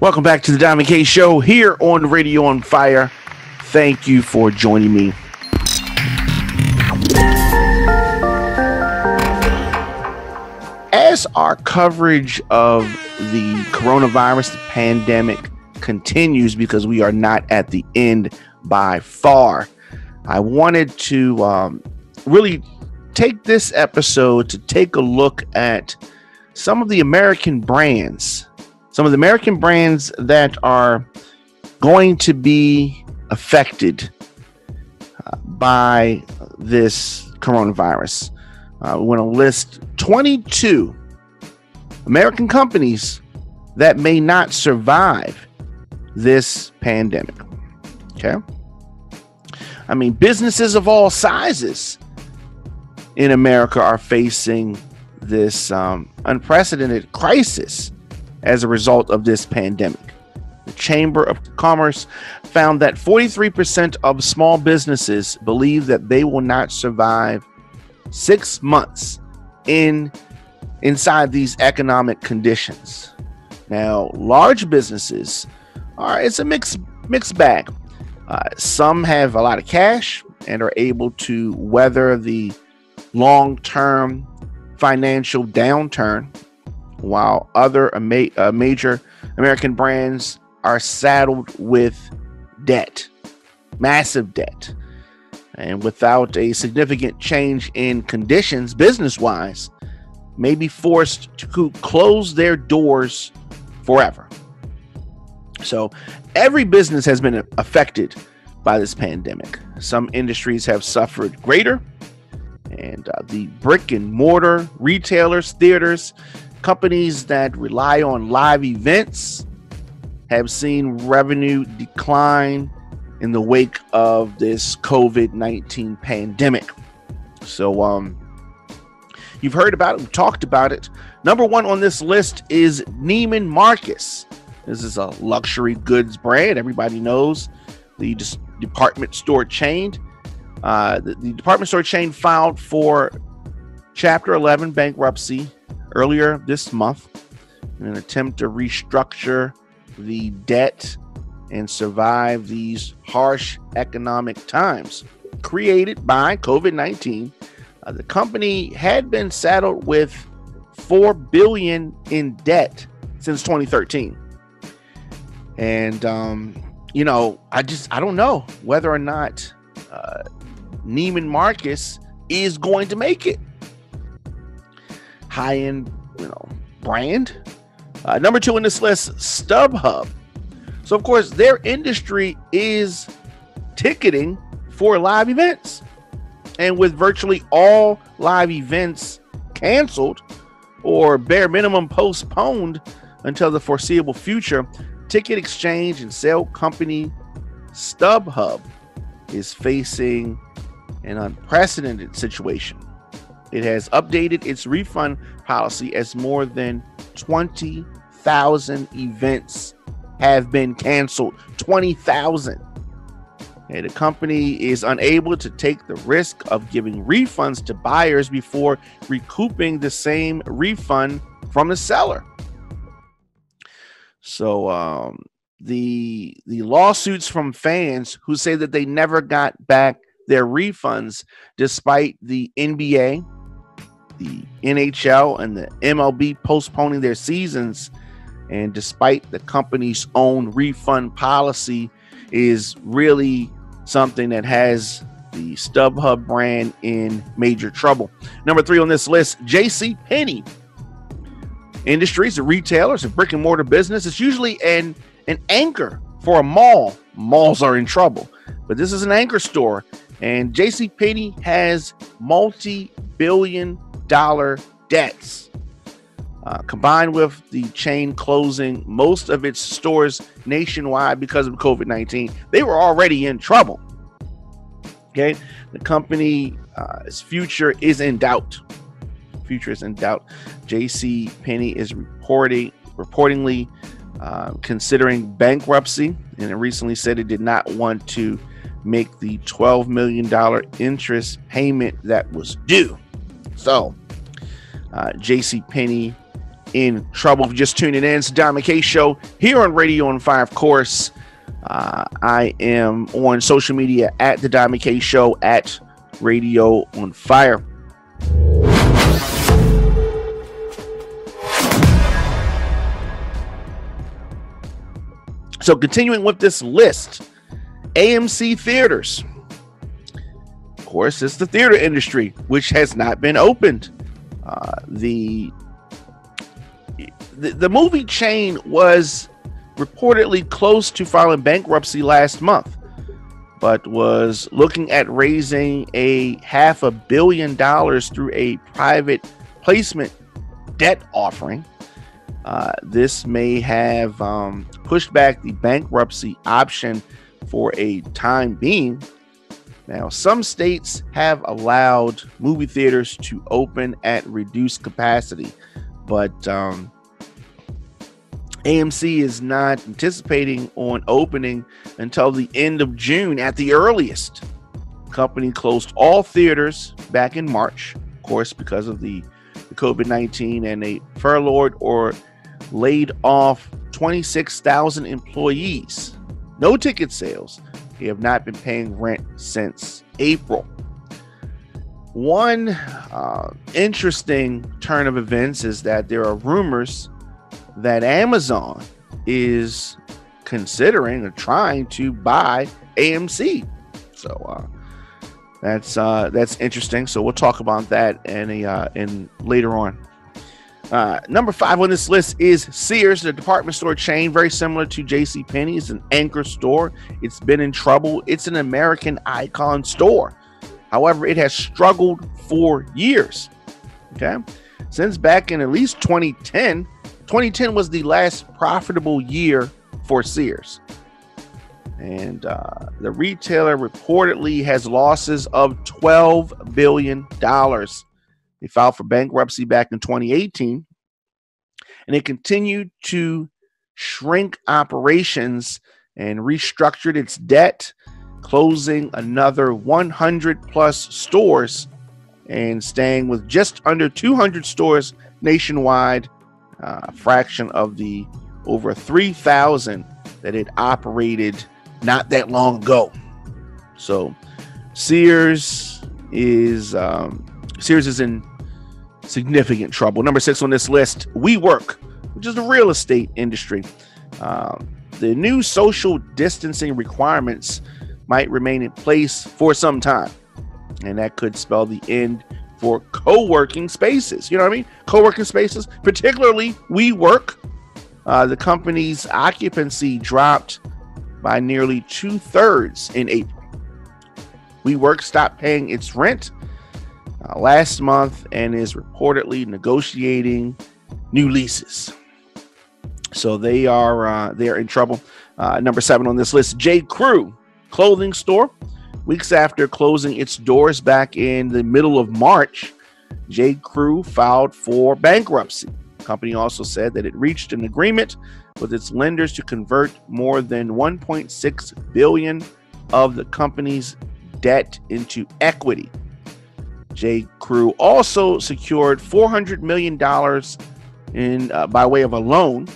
Welcome back to the Diamond K Show here on Radio on Fire. Thank you for joining me. As our coverage of the coronavirus, the pandemic, continues, because we are not at the end by far, I wanted to really take this episode to take a look at some of the American brands. Some of the American brands that are going to be affected by this coronavirus. We want to list 22 American companies that may not survive this pandemic. Okay. I mean, businesses of all sizes in America are facing this unprecedented crisis as a result of this pandemic. The Chamber of Commerce found that 43% of small businesses believe that they will not survive 6 months inside these economic conditions. Now, large businesses it's a mixed bag. Some have a lot of cash and are able to weather the long-term financial downturn, while other major American brands are saddled with debt, massive debt. And without a significant change in conditions business-wise, may be forced to close their doors forever. So every business has been affected by this pandemic. Some industries have suffered greater, and the brick-and-mortar retailers, theaters, companies that rely on live events have seen revenue decline in the wake of this COVID-19 pandemic. So you've heard about it, we've talked about it. Number one on this list is Neiman Marcus. This is a luxury goods brand. Everybody knows the department store chain. The department store chain filed for Chapter 11 bankruptcy earlier this month in an attempt to restructure the debt and survive these harsh economic times created by COVID-19. The company had been saddled with $4 billion in debt since 2013. And, I don't know whether or not Neiman Marcus is going to make it. High-end, brand. Number two on this list, StubHub. So, of course, their industry is ticketing for live events. And with virtually all live events canceled or bare minimum postponed until the foreseeable future, ticket exchange and sale company StubHub is facing an unprecedented situation. It has updated its refund policy as more than 20,000 events have been canceled. 20,000. And the company is unable to take the risk of giving refunds to buyers before recouping the same refund from the seller. So the lawsuits from fans who say that they never got back their refunds, despite the NBA, the NHL, and the MLB postponing their seasons, and despite the company's own refund policy, is really something that has the StubHub brand in major trouble. Number three on this list, JCPenney. Industries, the retailers, a brick-and-mortar business. It's usually an anchor for a mall. Malls are in trouble, but this is an anchor store. And JCPenney has multi-billion-dollar debts. Combined with the chain closing most of its stores nationwide because of COVID-19, they were already in trouble. Okay, the company's future is in doubt. JCPenney is reportedly considering bankruptcy, and it recently said it did not want to make the $12 million interest payment that was due. So JCPenney in trouble. If you're just tuning in, it's the Don McKay Show here on Radio on Fire, of course. I am on social media at the Don McKay Show, at Radio on Fire. So continuing with this list, AMC theaters. Of course, it's the theater industry, which has not been opened. The movie chain was reportedly close to filing bankruptcy last month, but was looking at raising $500 million through a private placement debt offering. This may have pushed back the bankruptcy option for a time being. Now, some states have allowed movie theaters to open at reduced capacity, but AMC is not anticipating on opening until the end of June at the earliest. The company closed all theaters back in March, of course, because of the COVID-19, and they furloughed or laid off 26,000 employees. No ticket sales. They have not been paying rent since April. One interesting turn of events is that there are rumors that Amazon is considering or trying to buy AMC. So that's interesting. So we'll talk about that in later on. Number 5 on this list is Sears, the department store chain, very similar to JCPenney. It's an anchor store. It's been in trouble. It's an American icon store. However, it has struggled for years. Okay, since back in at least 2010. 2010 was the last profitable year for Sears. And the retailer reportedly has losses of $12 billion. They filed for bankruptcy back in 2018, and it continued to shrink operations and restructured its debt, closing another 100 plus stores and staying with just under 200 stores nationwide, a fraction of the over 3,000 that it operated not that long ago. So Sears is in significant trouble. Number 6 on this list, WeWork, which is the real estate industry. The new social distancing requirements might remain in place for some time, and that could spell the end for co-working spaces. You know what I mean? Co-working spaces, particularly WeWork. The company's occupancy dropped by nearly 2/3 in April. WeWork stopped paying its rent last month and is reportedly negotiating new leases. So they are in trouble. Number 7 on this list, J. Crew clothing store. Weeks after closing its doors back in the middle of March, J. Crew filed for bankruptcy. The company also said that it reached an agreement with its lenders to convert more than $1.6 billion of the company's debt into equity. J. Crew also secured $400 million by way of a loan,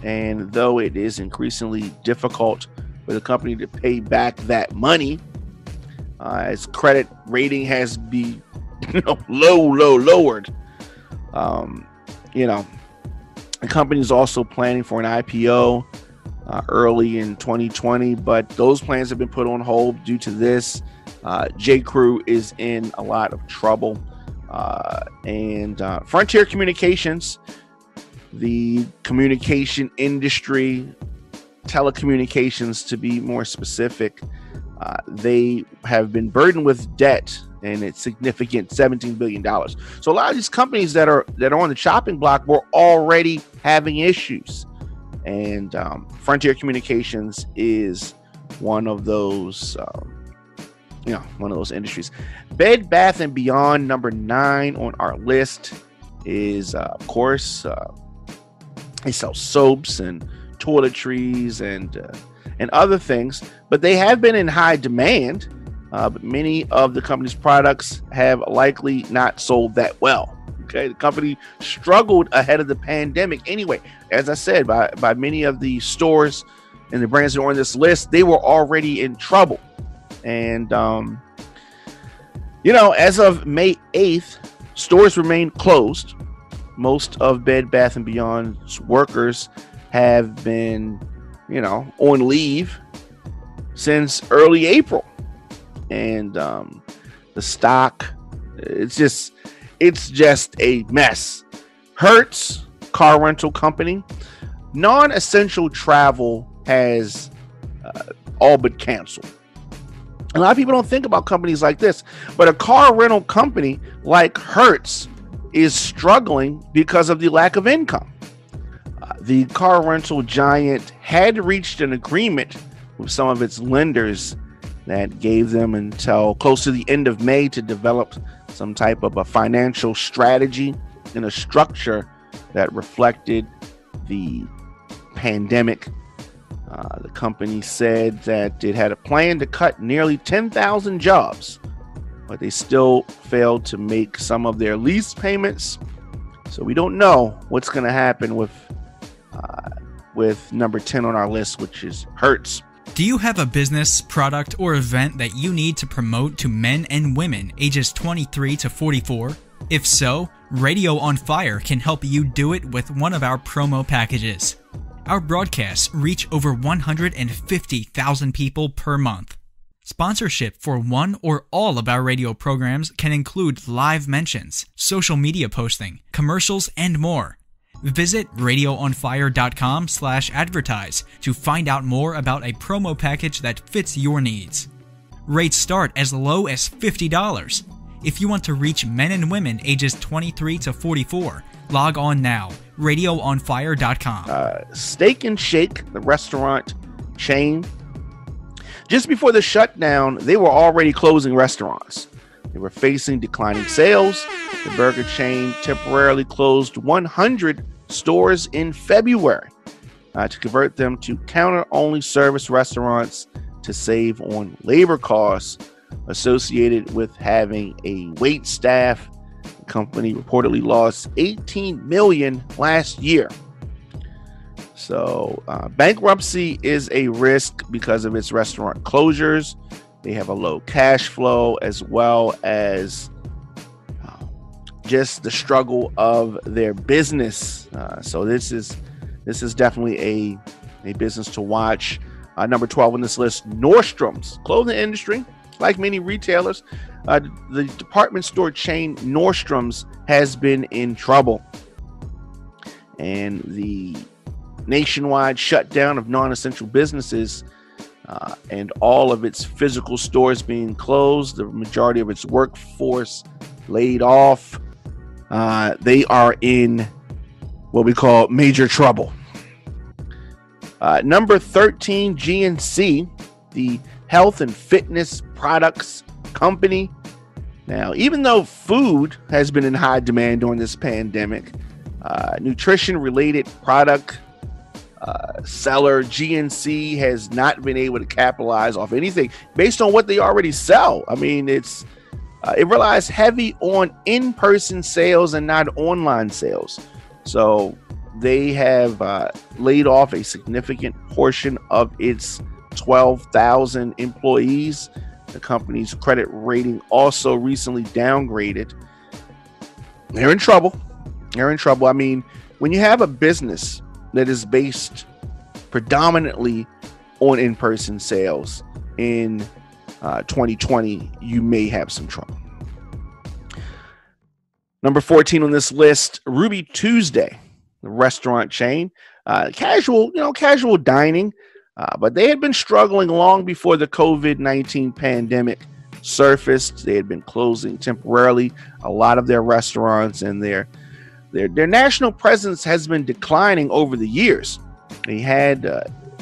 and though it is increasingly difficult for the company to pay back that money, its credit rating has been lowered. The company is also planning for an IPO early in 2020, but those plans have been put on hold due to this. J. Crew is in a lot of trouble. And Frontier Communications, the communication industry, telecommunications to be more specific, they have been burdened with debt, and it's significant, $17 billion. So a lot of these companies that are on the chopping block were already having issues, and Frontier Communications is one of those industries. Bed Bath and Beyond, number 9 on our list, is of course they sell soaps and toiletries and other things, but they have been in high demand. But many of the company's products have likely not sold that well. Okay, the company struggled ahead of the pandemic. Anyway, as I said, by many of the stores and the brands that are on this list, they were already in trouble. And as of May 8th, stores remain closed. Most of Bed Bath & Beyond's workers have been, on leave since early April. And the stock, it's just a mess. Hertz, car rental company, non-essential travel has all but canceled. A lot of people don't think about companies like this, but a car rental company like Hertz is struggling because of the lack of income. The car rental giant had reached an agreement with some of its lenders that gave them until close to the end of May to develop some type of a financial strategy and a structure that reflected the pandemic. The company said that it had a plan to cut nearly 10,000 jobs, but they still failed to make some of their lease payments. So we don't know what's going to happen with number 10 on our list, which is Hertz. Do you have a business, product, or event that you need to promote to men and women ages 23 to 44? If so, Radio on Fire can help you do it with one of our promo packages. Our broadcasts reach over 150,000 people per month. Sponsorship for one or all of our radio programs can include live mentions, social media posting, commercials, and more. Visit radioonfire.com/advertise to find out more about a promo package that fits your needs. Rates start as low as $50. If you want to reach men and women ages 23 to 44, log on now, radioonfire.com. Steak and Shake, the restaurant chain, just before the shutdown, they were already closing restaurants. They were facing declining sales. The burger chain temporarily closed 100 stores in February to convert them to counter-only service restaurants to save on labor costs associated with having a wait staff. The company reportedly lost $18 million last year. So bankruptcy is a risk because of its restaurant closures. They have a low cash flow, as well as just the struggle of their business. So this is definitely a business to watch. Number 12 on this list, Nordstrom's clothing industry. Like many retailers, the department store chain Nordstrom's has been in trouble, and the nationwide shutdown of non-essential businesses and all of its physical stores being closed, the majority of its workforce laid off. They are in what we call major trouble. Number 13, GNC, the health and fitness products company. Now, even though food has been in high demand during this pandemic, nutrition-related product seller GNC has not been able to capitalize off anything based on what they already sell. I mean, it relies heavy on in-person sales and not online sales. So they have laid off a significant portion of its 12,000 employees. The company's credit rating also recently downgraded. They're in trouble. I mean, when you have a business that is based predominantly on in-person sales in 2020, you may have some trouble. Number 14 on this list, Ruby Tuesday, the restaurant chain, casual dining, but they had been struggling long before the COVID-19 pandemic surfaced. They had been closing temporarily a lot of their restaurants, and their national presence has been declining over the years. They had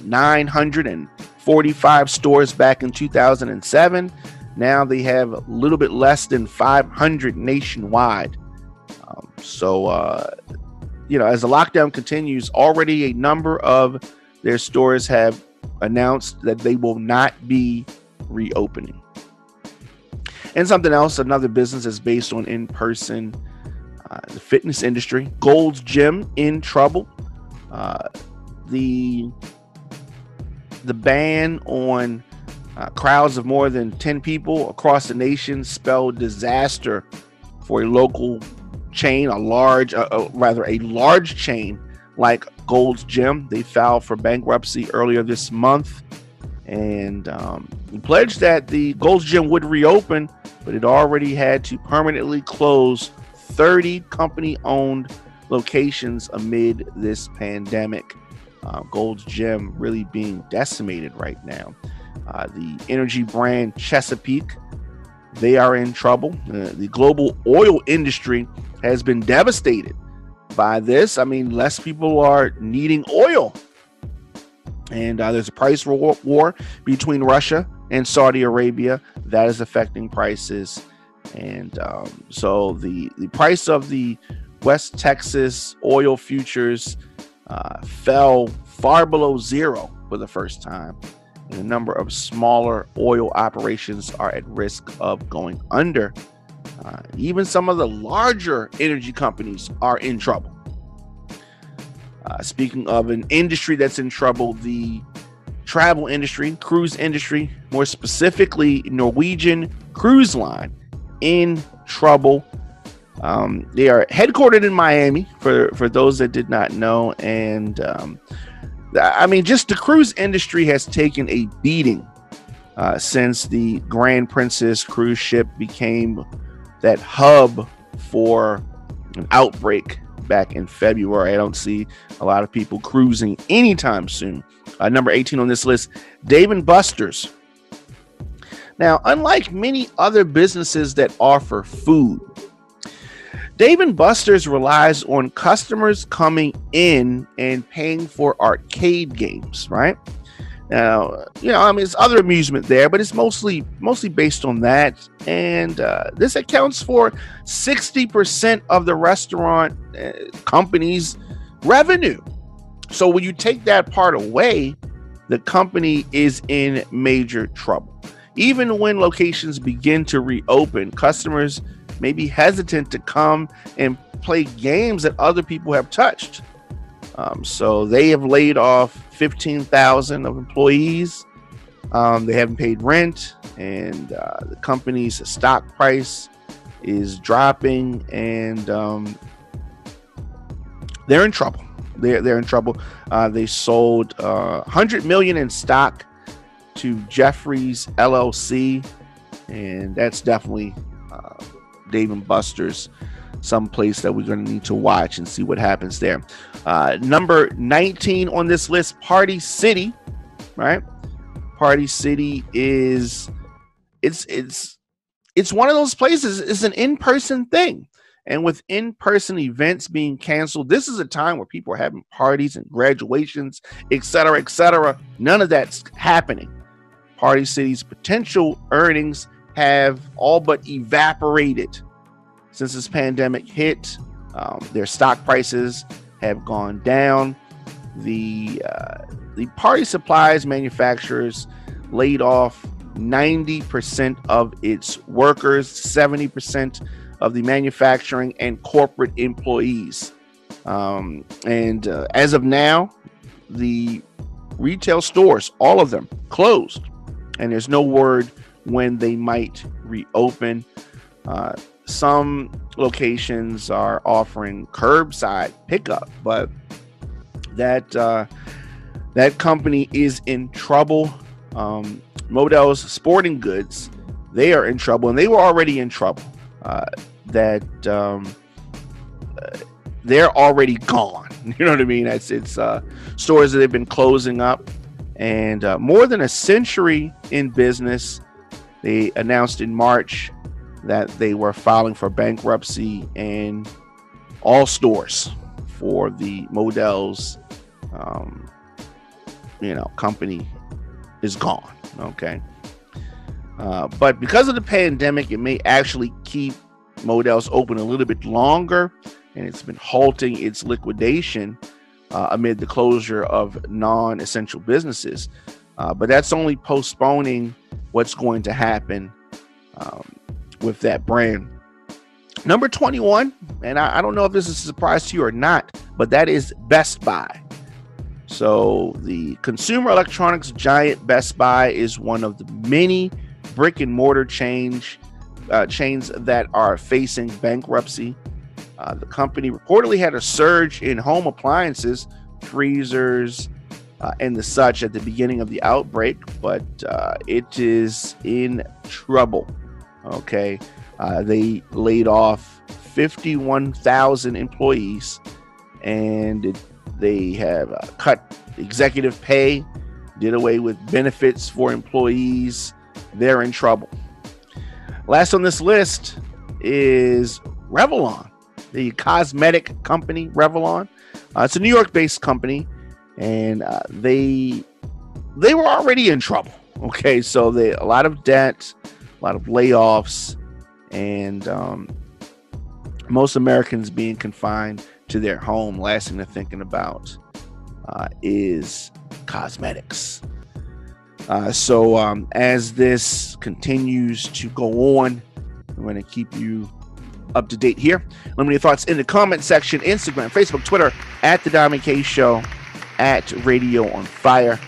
945 stores back in 2007. Now they have a little bit less than 500 nationwide. As the lockdown continues, already a number of their stores have announced that they will not be reopening. And something else, another business is based on in-person The fitness industry, Gold's Gym in trouble. The ban on crowds of more than 10 people across the nation spelled disaster for a local chain, a large chain like Gold's Gym. They filed for bankruptcy earlier this month, and pledged that the Gold's Gym would reopen, but it already had to permanently close 30 company-owned locations amid this pandemic. Gold's Gym really being decimated right now. The energy brand Chesapeake, they are in trouble. The global oil industry has been devastated by this. I mean, less people are needing oil. And there's a price war between Russia and Saudi Arabia that is affecting prices. And so the price of the West Texas oil futures fell far below zero for the first time. And a number of smaller oil operations are at risk of going under. Even some of the larger energy companies are in trouble. Speaking of an industry that's in trouble, the travel industry, cruise industry, more specifically Norwegian Cruise Line, in trouble. They are headquartered in Miami, for those that did not know. And I mean, just the cruise industry has taken a beating since the Grand Princess cruise ship became that hub for an outbreak back in February. I don't see a lot of people cruising anytime soon. Number 18 on this list, Dave & Buster's. Now, unlike many other businesses that offer food, Dave & Buster's relies on customers coming in and paying for arcade games, right? Now, I mean, it's other amusement there, but it's mostly based on that. And this accounts for 60% of the restaurant company's revenue. So when you take that part away, the company is in major trouble. Even when locations begin to reopen, customers may be hesitant to come and play games that other people have touched. So they have laid off 15,000 of employees. They haven't paid rent, and the company's stock price is dropping, and they're in trouble. They're in trouble. They sold $100 million in stock to Jeffries LLC, and that's definitely Dave & Buster's, some place that we're going to need to watch and see what happens there. Number 19 on this list, Party City, right? Party City is it's one of those places. It's an in-person thing, and with in-person events being canceled, this is a time where people are having parties and graduations, etc., etc. None of that's happening. Party City's potential earnings have all but evaporated since this pandemic hit. Their stock prices have gone down. The party supplies manufacturers laid off 90% of its workers, 70% of the manufacturing and corporate employees. And as of now, the retail stores, all of them, closed. And there's no word when they might reopen. Some locations are offering curbside pickup, but that company is in trouble. Modell's Sporting Goods, they are in trouble, and they were already in trouble. They're already gone. You know what I mean? It's stores that they've been closing up, and more than a century in business. They announced in March that they were filing for bankruptcy, and all stores for the Modell's company is gone. Okay. But because of the pandemic, it may actually keep Modell's open a little bit longer, and it's been halting its liquidation amid the closure of non-essential businesses. But that's only postponing what's going to happen with that brand. Number 21, and I don't know if this is a surprise to you or not, but that is Best Buy. So the consumer electronics giant Best Buy is one of the many brick and mortar chains that are facing bankruptcy. The company reportedly had a surge in home appliances, freezers, and the such at the beginning of the outbreak, but it is in trouble. Okay. They laid off 51,000 employees, and they have cut executive pay, did away with benefits for employees. They're in trouble. Last on this list is Revlon, the cosmetic company Revlon. It's a New York-based company, and they were already in trouble. Okay, so a lot of debt, a lot of layoffs, and most Americans being confined to their home. Last thing they're thinking about is cosmetics. So as this continues to go on, I'm going to keep you up to date here. Let me know your thoughts in the comment section. Instagram, Facebook, Twitter, at The Dominic K Show, at Radio on Fire.